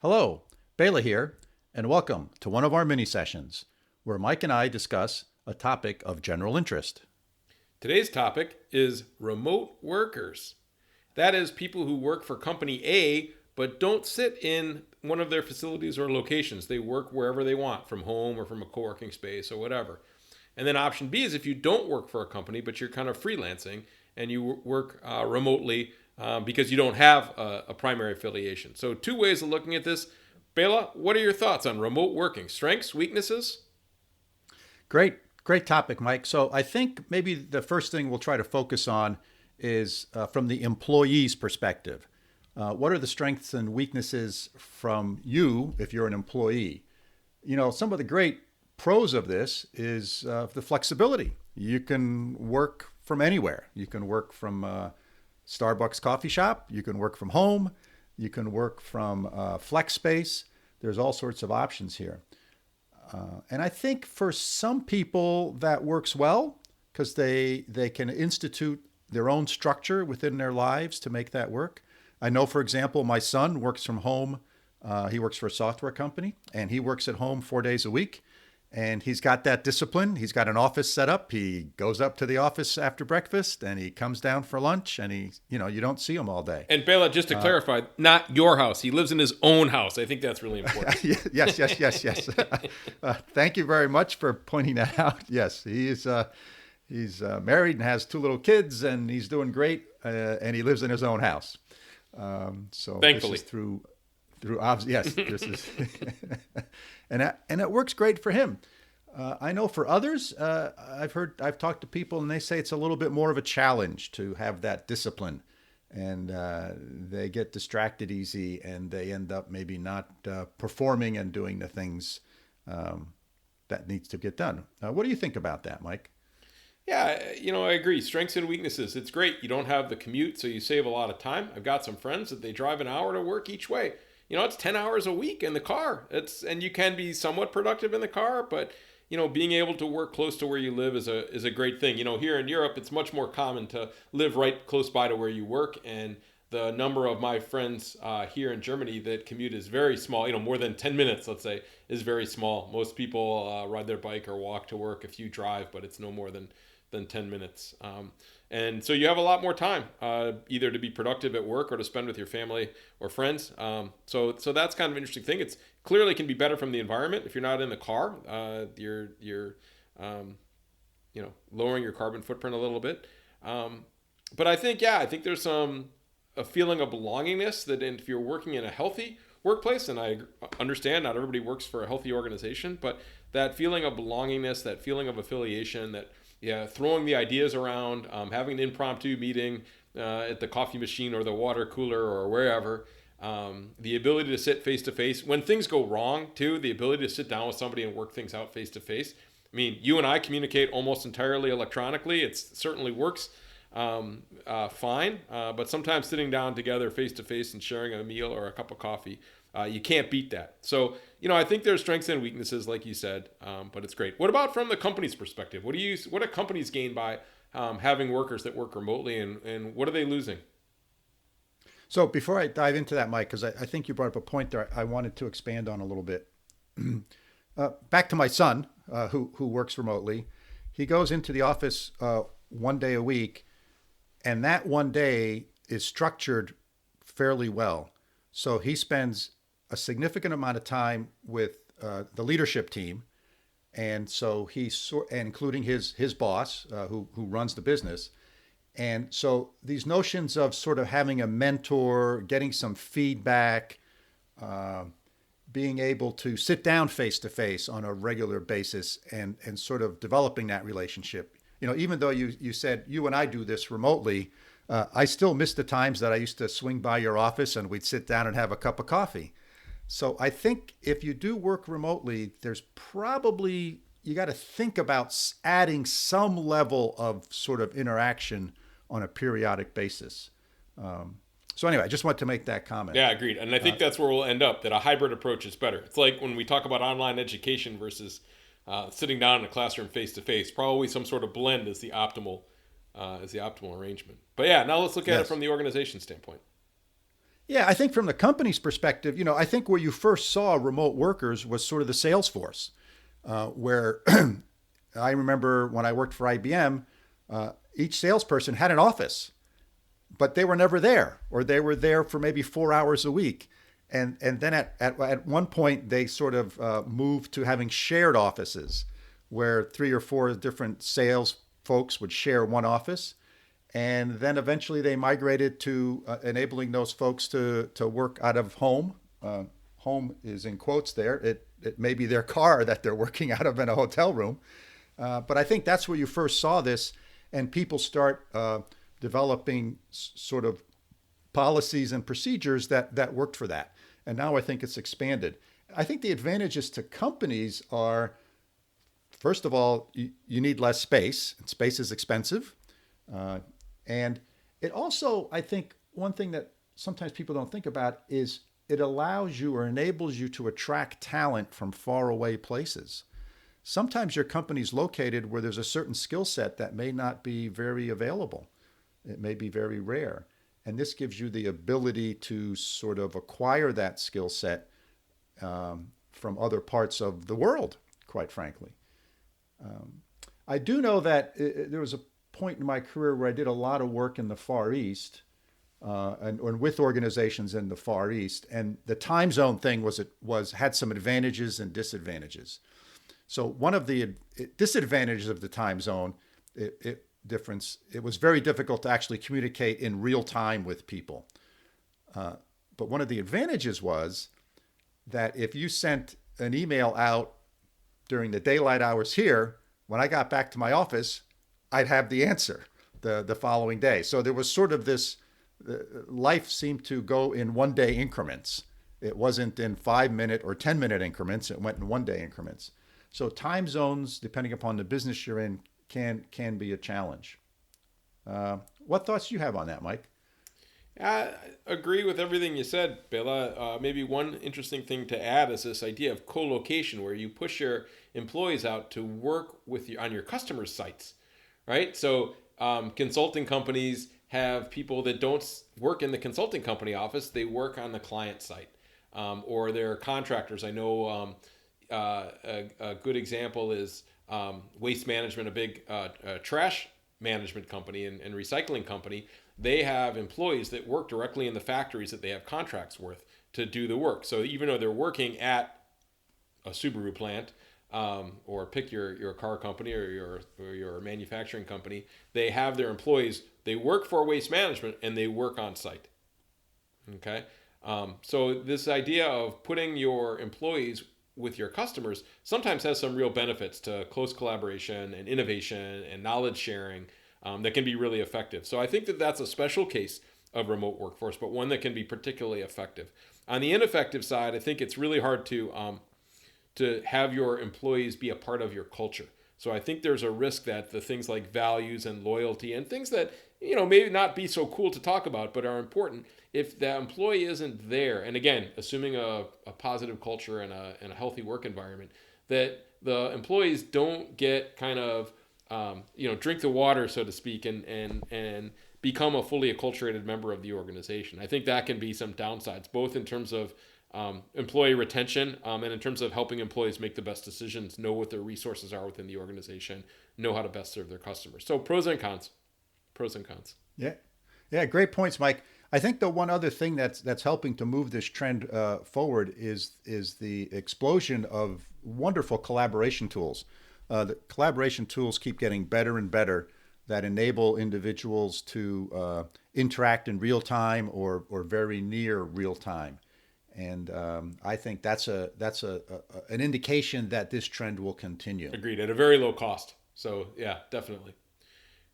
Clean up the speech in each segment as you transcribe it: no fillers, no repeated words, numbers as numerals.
Hello, Bela here, and welcome to one of our mini sessions where Mike and I discuss a topic of general interest. Today's topic is remote workers. That is people who work for company A but don't sit in one of their facilities or locations. They work wherever they want, from home or from a co-working space or whatever. And then option B is if you don't work for a company but you're kind of freelancing and you work remotely because you don't have a primary affiliation. So two ways of looking at this. Bela, what are your thoughts on remote working? Strengths, weaknesses? Great topic, Mike. So I think maybe the first thing we'll try to focus on is from the employee's perspective. What are the strengths and weaknesses from you if you're an employee? You know, some of the great pros of this is the flexibility. You can work from anywhere. You can work from Starbucks coffee shop. You can work from home. You can work from flex space. There's all sorts of options here. And I think for some people that works well because they can institute their own structure within their lives to make that work. I know, for example, my son works from home. He works for a software company and he works at home 4 days a week. And he's got that discipline. He's got an office set up. He goes up to the office after breakfast and he comes down for lunch and you don't see him all day. And Bela, just to clarify, not your house. He lives in his own house. I think that's really important. Yes. Thank you very much for pointing that out. Yes, he's married and has 2 little kids and he's doing great. And he lives in his own house. So thankfully, this is through yes, this is, and it works great for him. I know for others, I've talked to people and they say it's a little bit more of a challenge to have that discipline, and they get distracted easy and they end up maybe not performing and doing the things that needs to get done. What do you think about that, Mike? Yeah, I agree. Strengths and weaknesses. It's great. You don't have the commute, so you save a lot of time. I've got some friends that they drive an hour to work each way. It's 10 hours a week in the car. And you can be somewhat productive in the car, but being able to work close to where you live is a great thing. Here in Europe, it's much more common to live right close by to where you work, and the number of my friends here in Germany that commute is very small. More than 10 minutes, let's say, is very small. Most people ride their bike or walk to work. A few drive, but it's no more than 10 minutes. And so you have a lot more time, either to be productive at work or to spend with your family or friends. So that's kind of an interesting thing. It's clearly can be better from the environment. If you're not in the car, you're lowering your carbon footprint a little bit. But I think there's a feeling of belongingness that if you're working in a healthy workplace, and I understand not everybody works for a healthy organization, but that feeling of belongingness, that feeling of affiliation, that throwing the ideas around, having an impromptu meeting at the coffee machine or the water cooler or wherever, the ability to sit face to face. When things go wrong, too, the ability to sit down with somebody and work things out face to face. I mean, you and I communicate almost entirely electronically. It certainly works fine, but sometimes sitting down together face to face and sharing a meal or a cup of coffee, you can't beat that. So, I think there's strengths and weaknesses, like you said, but it's great. What about from the company's perspective? What do companies gain by having workers that work remotely, and what are they losing? So before I dive into that, Mike, because I think you brought up a point there I wanted to expand on a little bit. Back to my son, who works remotely. He goes into the office 1 day a week, and that 1 day is structured fairly well. So he spends a significant amount of time with the leadership team, and so including his boss, who runs the business. And so these notions of sort of having a mentor, getting some feedback, being able to sit down face to face on a regular basis, and sort of developing that relationship. Even though you said you and I do this remotely, I still miss the times that I used to swing by your office and we'd sit down and have a cup of coffee. So I think if you do work remotely, there's probably, you got to think about adding some level of sort of interaction on a periodic basis. So anyway, I just want to make that comment. Yeah, agreed. And I think that's where we'll end up, that a hybrid approach is better. It's like when we talk about online education versus sitting down in a classroom face to face, probably some sort of blend is the optimal arrangement. But yeah, now let's look at it from the organization standpoint. Yeah, I think from the company's perspective, I think where you first saw remote workers was sort of the sales force, where I remember when I worked for IBM, each salesperson had an office, but they were never there, or they were there for maybe 4 hours a week. And then at one point, they sort of moved to having shared offices where three or four different sales folks would share one office. And then eventually they migrated to enabling those folks to work out of home. Home is in quotes there. It may be their car that they're working out of in a hotel room. But I think that's where you first saw this, and people start developing sort of policies and procedures that worked for that. And now I think it's expanded. I think the advantages to companies are, first of all, you need less space. Space is expensive. And it also, I think, one thing that sometimes people don't think about is it allows you or enables you to attract talent from far away places. Sometimes your company's located where there's a certain skill set that may not be very available. It may be very rare. And this gives you the ability to sort of acquire that skill set from other parts of the world, quite frankly. I do know that there was a point in my career where I did a lot of work in the Far East and with organizations in the Far East. And the time zone thing had some advantages and disadvantages. So one of the disadvantages of the time zone difference, it was very difficult to actually communicate in real time with people. But one of the advantages was that if you sent an email out during the daylight hours here, when I got back to my office, I'd have the answer the following day. So there was sort of this, life seemed to go in 1 day increments. It wasn't in 5-minute or 10-minute increments. It went in 1 day increments. So time zones, depending upon the business you're in, can be a challenge. What thoughts do you have on that, Mike? I agree with everything you said, Bela. Maybe one interesting thing to add is this idea of co-location, where you push your employees out to work with you on your customers' sites, right? So consulting companies have people that don't work in the consulting company office; they work on the client site, or they're contractors. I know a good example is Waste Management, a big trash management company and recycling company. They have employees that work directly in the factories that they have contracts with to do the work. So even though they're working at a Subaru plant, or pick your car company or your manufacturing company, they have their employees, they work for Waste Management and they work on site. Okay? So this idea of putting your employees with your customers sometimes has some real benefits to close collaboration and innovation and knowledge sharing that can be really effective. So I think that that's a special case of remote workforce, but one that can be particularly effective. On the ineffective side, I think it's really hard to have your employees be a part of your culture. So I think there's a risk that the things like values and loyalty and things that maybe not be so cool to talk about but are important, if the employee isn't there, and again, assuming a positive culture and a healthy work environment, that the employees don't get kind of drink the water, so to speak, and become a fully acculturated member of the organization. I think that can be some downsides, both in terms of employee retention and in terms of helping employees make the best decisions, know what their resources are within the organization, know how to best serve their customers. So pros and cons. Yeah, great points, Mike. I think the one other thing that's helping to move this trend forward is the explosion of wonderful collaboration tools. The collaboration tools keep getting better and better that enable individuals to interact in real time or very near real time. And I think that's an indication that this trend will continue. Agreed, at a very low cost. So yeah, definitely.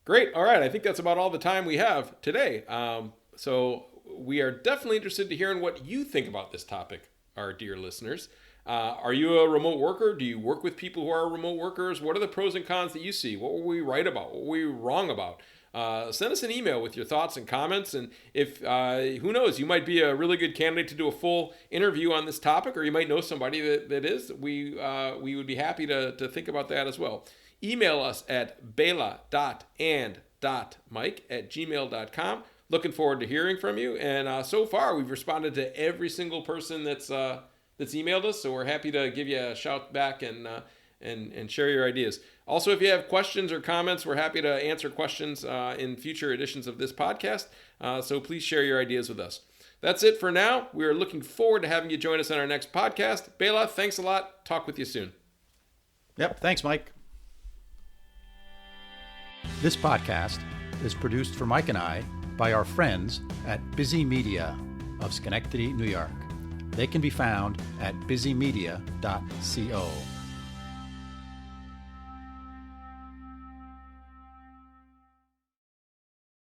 Great. All right. I think that's about all the time we have today. So we are definitely interested to hearing what you think about this topic, our dear listeners. Are you a remote worker? Do you work with people who are remote workers? What are the pros and cons that you see? What were we right about? What were we wrong about? Send us an email with your thoughts and comments. And if, who knows, you might be a really good candidate to do a full interview on this topic, or you might know somebody that is. We would be happy to think about that as well. Email us at bela.and.mike@gmail.com. looking forward to hearing from you. And so far, we've responded to every single person that's emailed us. So we're happy to give you a shout back and share your ideas. Also, if you have questions or comments, we're happy to answer questions in future editions of this podcast. So please share your ideas with us. That's it for now. We are looking forward to having you join us on our next podcast. Bela, thanks a lot. Talk with you soon. Yep. Thanks, Mike. This podcast is produced for Mike and I by our friends at Busy Media of Schenectady, New York. They can be found at busymedia.co.